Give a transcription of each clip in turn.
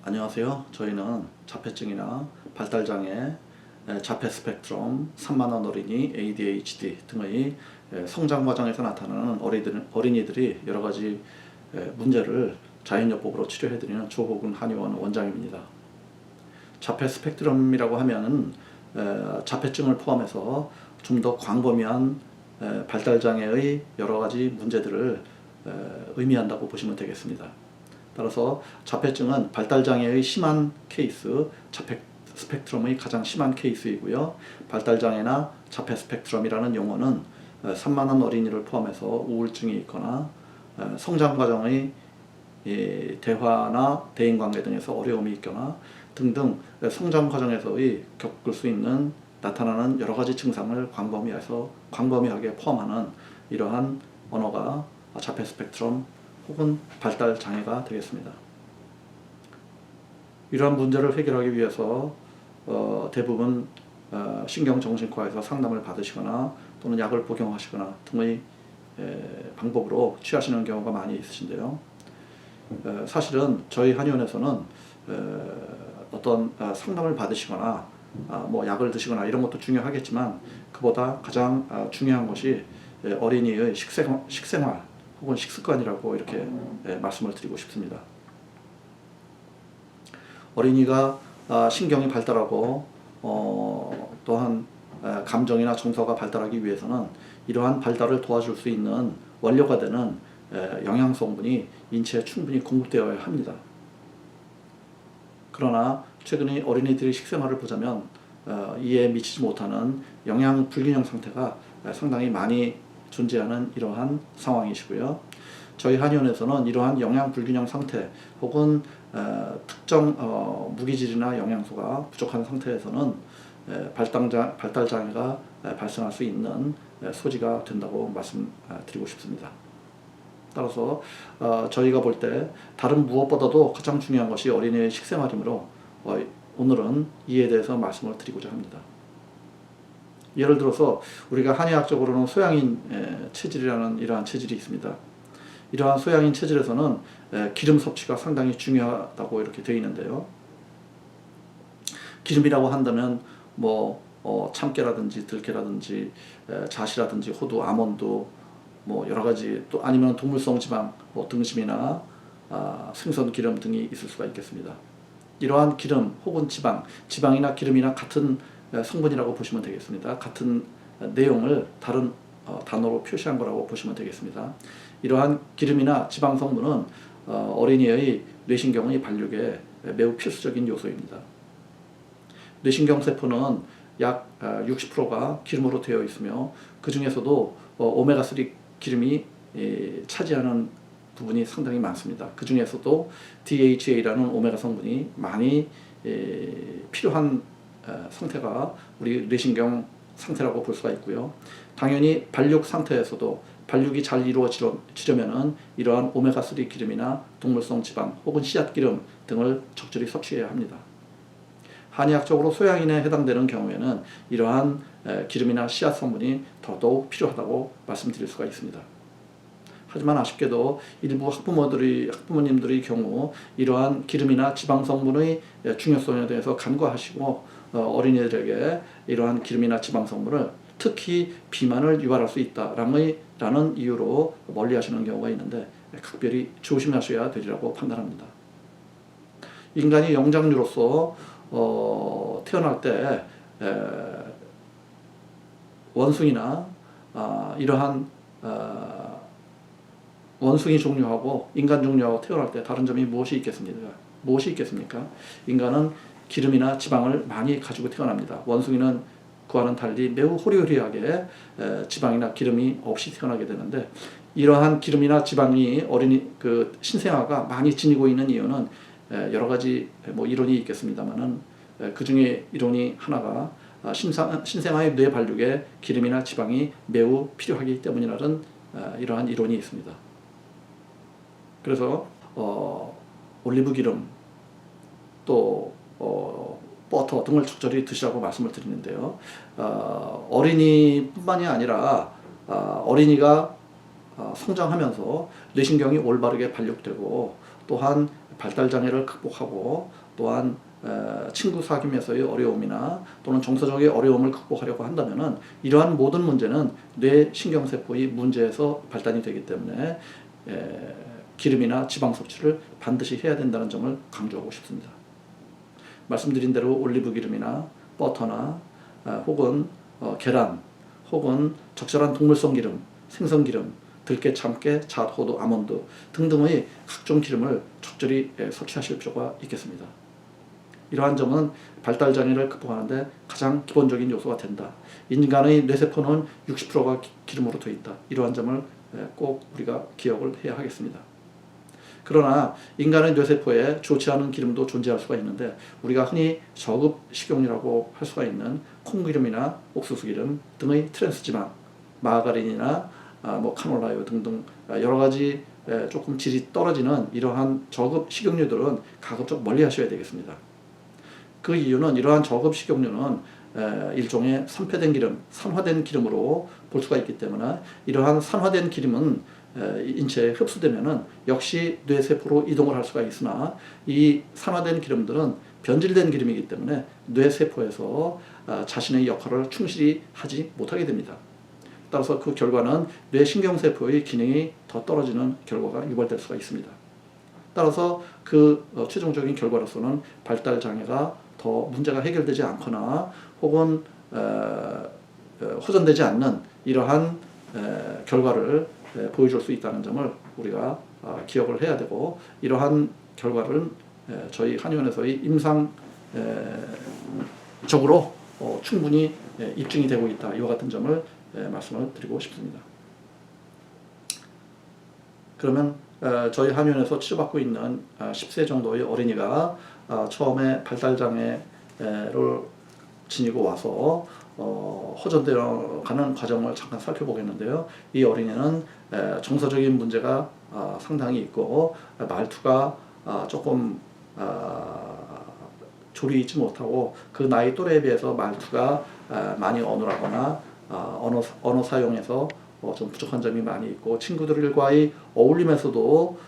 안녕하세요. 저희는 자폐증이나 발달장애, 자폐 스펙트럼, 산만한 어린이, ADHD 등의 성장 과정에서 나타나는 어린이들이 여러 가지 문제를 자연요법으로 치료해드리는 조호근 한의원 원장입니다. 자폐 스펙트럼이라고 하면은 자폐증을 포함해서 좀 더 광범위한 발달장애의 여러 가지 문제들을 의미한다고 보시면 되겠습니다. 따라서 자폐증은 발달장애의 심한 케이스, 자폐 스펙트럼의 가장 심한 케이스이고요. 발달장애나 자폐 스펙트럼이라는 용어는 산만한 어린이를 포함해서 우울증이 있거나 성장 과정의 대화나 대인관계 등에서 어려움이 있거나 등등 성장 과정에서의 겪을 수 있는 나타나는 여러 가지 증상을 광범위하게 포함하는 이러한 언어가 자폐 스펙트럼 혹은 발달 장애가 되겠습니다. 이러한 문제를 해결하기 위해서 대부분 신경정신과에서 상담을 받으시거나 또는 약을 복용하시거나 등의 방법으로 취하시는 경우가 많이 있으신데요. 사실은 저희 한의원에서는 어떤 상담을 받으시거나 뭐 약을 드시거나 이런 것도 중요하겠지만 그보다 가장 중요한 것이 어린이의 식생활 혹은 식습관이라고 이렇게 말씀을 드리고 싶습니다. 어린이가 신경이 발달하고 또한 감정이나 정서가 발달하기 위해서는 이러한 발달을 도와줄 수 있는 원료가 되는 영양성분이 인체에 충분히 공급되어야 합니다. 그러나 최근에 어린이들의 식생활을 보자면 이에 미치지 못하는 영양 불균형 상태가 상당히 많이 존재하는 이러한 상황이시고요. 저희 한의원에서는 이러한 영양 불균형 상태 혹은 특정 무기질이나 영양소가 부족한 상태에서는 발달장애가 발생할 수 있는 소지가 된다고 말씀드리고 싶습니다. 따라서 저희가 볼 때 다른 무엇보다도 가장 중요한 것이 어린이의 식생활이므로 오늘은 이에 대해서 말씀을 드리고자 합니다. 예를 들어서 우리가 한의학적으로는 소양인 체질이라는 이러한 체질이 있습니다. 이러한 소양인 체질에서는 기름 섭취가 상당히 중요하다고 이렇게 되어 있는데요. 기름이라고 한다면 뭐 참깨라든지 들깨라든지 잣이라든지 호두, 아몬드 뭐 여러 가지 또 아니면 동물성 지방, 뭐 등심이나 생선 기름 등이 있을 수가 있겠습니다. 이러한 기름 혹은 지방이나 기름이나 같은 성분이라고 보시면 되겠습니다. 같은 내용을 다른 단어로 표시한 거라고 보시면 되겠습니다. 이러한 기름이나 지방 성분은 어린이의 뇌신경의 발육에 매우 필수적인 요소입니다. 뇌신경 세포는 약 60%가 기름으로 되어 있으며 그 중에서도 오메가3 기름이 차지하는 부분이 상당히 많습니다. 그 중에서도 DHA라는 오메가 성분이 많이 필요한 상태가 우리 뇌신경 상태라고 볼 수가 있고요. 당연히 발육 상태에서도 발육이 잘 이루어지려면 이러한 오메가3 기름이나 동물성 지방 혹은 씨앗 기름 등을 적절히 섭취해야 합니다. 한의학적으로 소양인에 해당되는 경우에는 이러한 기름이나 씨앗 성분이 더더욱 필요하다고 말씀드릴 수가 있습니다. 하지만 아쉽게도 일부 학부모님들의 경우 이러한 기름이나 지방 성분의 중요성에 대해서 간과하시고 어린이들에게 이러한 기름이나 지방 성분을 특히 비만을 유발할 수 있다라는 이유로 멀리하시는 경우가 있는데 각별히 조심하셔야 되리라고 판단합니다. 인간이 영장류로서 태어날 때 원숭이나 이러한 원숭이 종류하고 인간 종류하고 태어날 때 다른 점이 무엇이 있겠습니까? 인간은 기름이나 지방을 많이 가지고 태어납니다. 원숭이는 그와는 달리 매우 호리호리하게 지방이나 기름이 없이 태어나게 되는데 이러한 기름이나 지방이 어린이 신생아가 많이 지니고 있는 이유는 여러 가지 뭐 이론이 있겠습니다만은 그 중에 이론이 하나가 신생아의 뇌 발육에 기름이나 지방이 매우 필요하기 때문이라는 이러한 이론이 있습니다. 그래서 올리브 기름 또 버터 등을 적절히 드시라고 말씀을 드리는데요. 어린이뿐만이 아니라 어린이가 성장하면서 뇌신경이 올바르게 발육되고 또한 발달장애를 극복하고 또한 친구 사귐에서의 어려움이나 또는 정서적인 어려움을 극복하려고 한다면은 이러한 모든 문제는 뇌 신경세포의 문제에서 발단이 되기 때문에 기름이나 지방 섭취를 반드시 해야 된다는 점을 강조하고 싶습니다. 말씀드린 대로 올리브 기름이나 버터나 혹은 계란 혹은 적절한 동물성 기름, 생선 기름, 들깨, 참깨, 잣, 호두, 아몬드 등등의 각종 기름을 적절히 섭취하실 필요가 있겠습니다. 이러한 점은 발달장애를 극복하는데 가장 기본적인 요소가 된다. 인간의 뇌세포는 60%가 기름으로 되어 있다. 이러한 점을 꼭 우리가 기억을 해야 하겠습니다. 그러나 인간의 뇌세포에 좋지 않은 기름도 존재할 수가 있는데 우리가 흔히 저급 식용유라고 할 수가 있는 콩기름이나 옥수수 기름 등의 트랜스지방, 마가린이나 카놀라유 등등 여러 가지 조금 질이 떨어지는 이러한 저급 식용유들은 가급적 멀리 하셔야 되겠습니다. 그 이유는 이러한 저급 식용유는 일종의 산패된 기름, 산화된 기름으로 볼 수가 있기 때문에 이러한 산화된 기름은 인체에 흡수되면은 역시 뇌세포로 이동을 할 수가 있으나 이 산화된 기름들은 변질된 기름이기 때문에 뇌세포에서 자신의 역할을 충실히 하지 못하게 됩니다. 따라서 그 결과는 뇌신경세포의 기능이 더 떨어지는 결과가 유발될 수가 있습니다. 따라서 그 최종적인 결과로서는 발달장애가 더 문제가 해결되지 않거나 혹은 호전되지 않는 이러한 결과를 보여줄 수 있다는 점을 우리가 기억을 해야 되고 이러한 결과를 저희 한의원에서의 임상적으로 충분히 입증이 되고 있다. 이와 같은 점을 말씀을 드리고 싶습니다. 그러면 저희 한의원에서 치료받고 있는 10세 정도의 어린이가 처음에 발달장애를 지니고 와서 호전되어 가는 과정을 잠깐 살펴보겠는데요. 이 어린이는 정서적인 문제가 상당히 있고 말투가 조금 조리 있지 못하고 그 나이 또래에 비해서 말투가 많이 어눌하거나 언어 사용에서 좀 부족한 점이 많이 있고 친구들과의 어울림에서도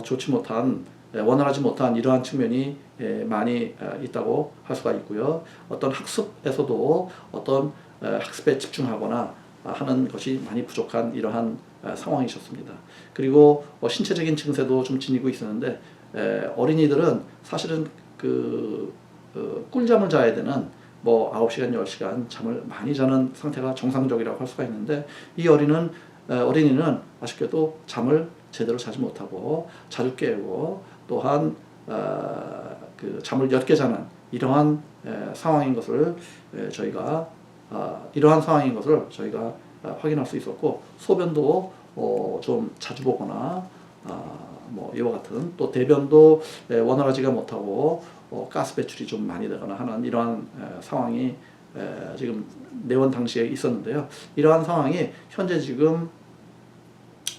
좋지 못한 원활하지 못한 이러한 측면이 많이 있다고 할 수가 있고요. 어떤 학습에서도 어떤 학습에 집중하거나 하는 것이 많이 부족한 이러한 상황이셨습니다. 그리고 신체적인 증세도 좀 지니고 있었는데 어린이들은 사실은 꿀잠을 자야 되는 9시간, 10시간 잠을 많이 자는 상태가 정상적이라고 할 수가 있는데 이 어린이는 아쉽게도 잠을 제대로 자지 못하고 자주 깨고 또한 잠을 옅게 자는 이러한 상황인 것을 저희가 확인할 수 있었고 소변도 좀 자주 보거나 이와 같은 또 대변도 원활하지가 못하고 가스 배출이 좀 많이 되거나 하는 이러한 상황이 지금 내원 당시에 있었는데요. 이러한 상황이 현재 지금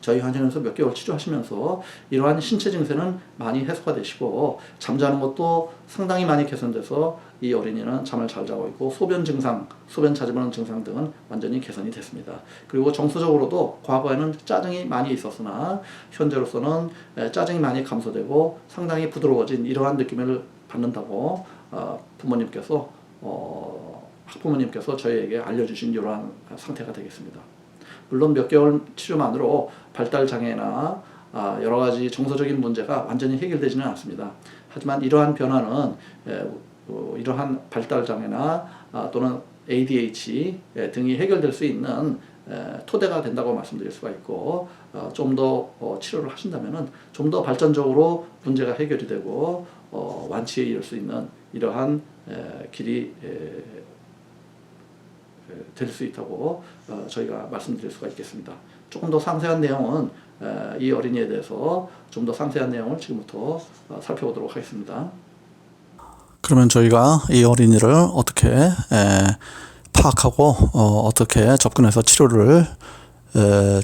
저희 한의원에서 몇 개월 치료하시면서 이러한 신체 증세는 많이 해소가 되시고 잠자는 것도 상당히 많이 개선돼서 이 어린이는 잠을 잘 자고 있고 소변 증상, 소변 자주 보는 증상 등은 완전히 개선이 됐습니다. 그리고 정서적으로도 과거에는 짜증이 많이 있었으나 현재로서는 짜증이 많이 감소되고 상당히 부드러워진 이러한 느낌을 받는다고 부모님께서 학부모님께서 저희에게 알려주신 이러한 상태가 되겠습니다. 물론 몇 개월 치료만으로 발달장애나 여러 가지 정서적인 문제가 완전히 해결되지는 않습니다. 하지만 이러한 변화는 이러한 발달장애나 또는 ADH 등이 해결될 수 있는 토대가 된다고 말씀드릴 수가 있고 좀 더 치료를 하신다면 좀 더 발전적으로 문제가 해결이 되고 완치에 이를 수 있는 이러한 길이 될 수 있다고 저희가 말씀드릴 수가 있겠습니다. 조금 더 상세한 내용은 이 어린이에 대해서 좀 더 상세한 내용을 지금부터 살펴보도록 하겠습니다. 그러면 저희가 이 어린이를 어떻게 파악하고 어떻게 접근해서 치료를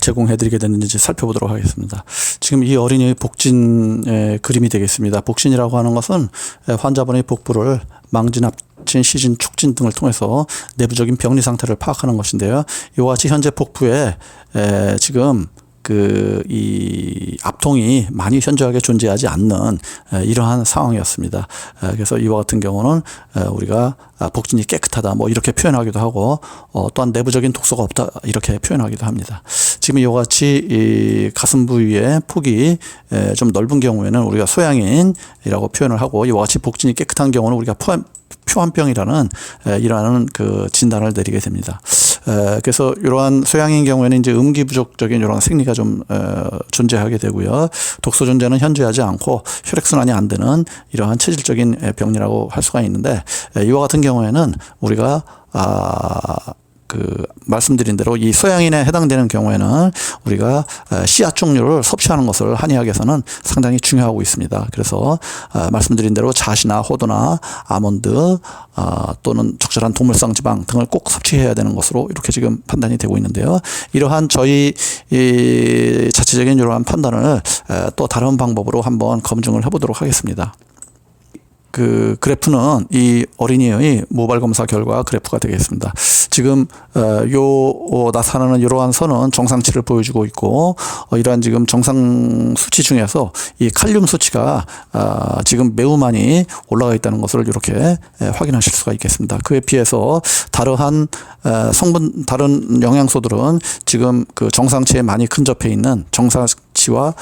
제공해드리게 됐는지 살펴보도록 하겠습니다. 지금 이 어린이의 복진의 그림이 되겠습니다. 복진이라고 하는 것은 환자분의 복부를 망진, 합진, 시진, 축진 등을 통해서 내부적인 병리 상태를 파악하는 것인데요. 이와 같이 현재 복부에 지금 이 압통이 많이 현저하게 존재하지 않는 이러한 상황이었습니다. 그래서 이와 같은 경우는 우리가 복진이 깨끗하다 뭐 이렇게 표현하기도 하고 또한 내부적인 독소가 없다 이렇게 표현하기도 합니다. 지금 이와 같이 이 가슴 부위의 폭이 좀 넓은 경우에는 우리가 소양인이라고 표현을 하고, 이와 같이 복진이 깨끗한 경우는 우리가 표한병이라는 이러한 그 진단을 내리게 됩니다. 그래서 이러한 소양인 경우에는 이제 음기 부족적인 이러한 생리가 좀 존재하게 되고요. 독소 존재는 현저하지 않고 혈액순환이 안 되는 이러한 체질적인 병리라고 할 수가 있는데, 이와 같은 경우에는 우리가 말씀드린 대로 이 소양인에 해당되는 경우에는 우리가 씨앗 종류를 섭취하는 것을 한의학에서는 상당히 중요하고 있습니다. 그래서 말씀드린 대로 잣이나 호두나 아몬드 또는 적절한 동물성 지방 등을 꼭 섭취해야 되는 것으로 이렇게 지금 판단이 되고 있는데요. 이러한 저희 자체적인 이러한 판단을 또 다른 방법으로 한번 검증을 해보도록 하겠습니다. 그 그래프는 이 어린이의 모발 검사 결과 그래프가 되겠습니다. 지금 나타나는 이러한 선은 정상치를 보여주고 있고, 이러한 지금 정상 수치 중에서 이 칼륨 수치가 지금 매우 많이 올라가 있다는 것을 이렇게 확인하실 수가 있겠습니다. 그에 비해서 다른 다른 영양소들은 지금 그 정상치에 많이 근접해 있는, 정상치와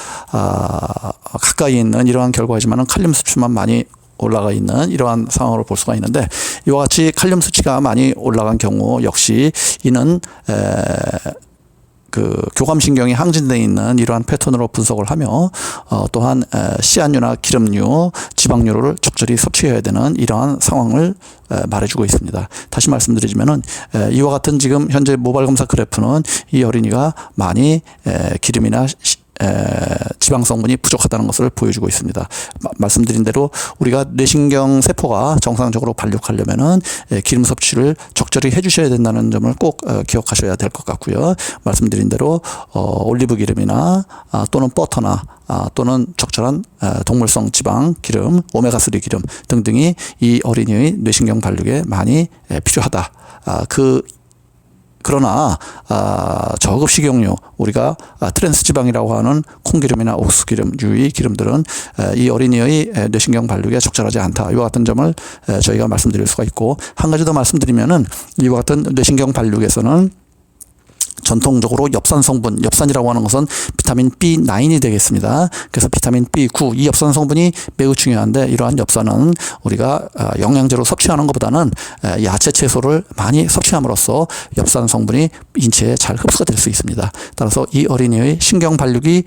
가까이 있는 이러한 결과이지만은 칼륨 수치만 많이 올라가 있는 이러한 상황으로 볼 수가 있는데, 이와 같이 칼륨 수치가 많이 올라간 경우 역시 이는 그 교감신경이 항진되어 있는 이러한 패턴으로 분석을 하며 또한 씨앗류나 기름류, 지방류를 적절히 섭취해야 되는 이러한 상황을 말해주고 있습니다. 다시 말씀드리자면은 이와 같은 지금 현재 모발 검사 그래프는 이 어린이가 많이 기름이나 지방 성분이 부족하다는 것을 보여주고 있습니다. 말씀드린 대로 우리가 뇌신경 세포가 정상적으로 발육하려면은 기름 섭취를 적절히 해주셔야 된다는 점을 꼭 기억하셔야 될 것 같고요. 말씀드린 대로 올리브 기름이나 또는 버터나 또는 적절한 동물성 지방, 기름, 오메가3 기름 등등이 이 어린이의 뇌신경 발육에 많이 필요하다. 그러나 저급 식용유, 우리가 트랜스 지방이라고 하는 콩기름이나 옥수기름, 유의 기름들은 이 어린이의 뇌신경 발육에 적절하지 않다. 이와 같은 점을 저희가 말씀드릴 수가 있고, 한 가지 더 말씀드리면은 이와 같은 뇌신경 발육에서는 전통적으로 엽산 성분, 엽산이라고 하는 것은 비타민 B9이 되겠습니다. 그래서 비타민 B9, 이 엽산 성분이 매우 중요한데, 이러한 엽산은 우리가 영양제로 섭취하는 것보다는 야채 채소를 많이 섭취함으로써 엽산 성분이 인체에 잘 흡수가 될 수 있습니다. 따라서 이 어린이의 신경 발육이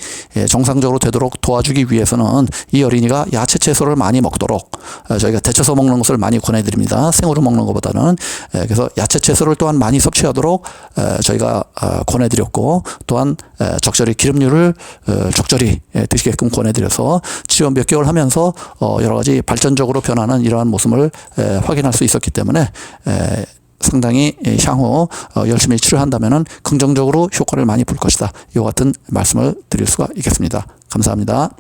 정상적으로 되도록 도와주기 위해서는 이 어린이가 야채 채소를 많이 먹도록 저희가 데쳐서 먹는 것을 많이 권해드립니다. 생으로 먹는 것보다는. 그래서 야채 채소를 또한 많이 섭취하도록 저희가 권해드렸고, 또한 적절히 기름류를 적절히 드시게끔 권해드려서 치료 몇 개월 하면서 여러 가지 발전적으로 변하는 이러한 모습을 확인할 수 있었기 때문에 상당히 향후 열심히 치료한다면은 긍정적으로 효과를 많이 볼 것이다. 이와 같은 말씀을 드릴 수가 있겠습니다. 감사합니다.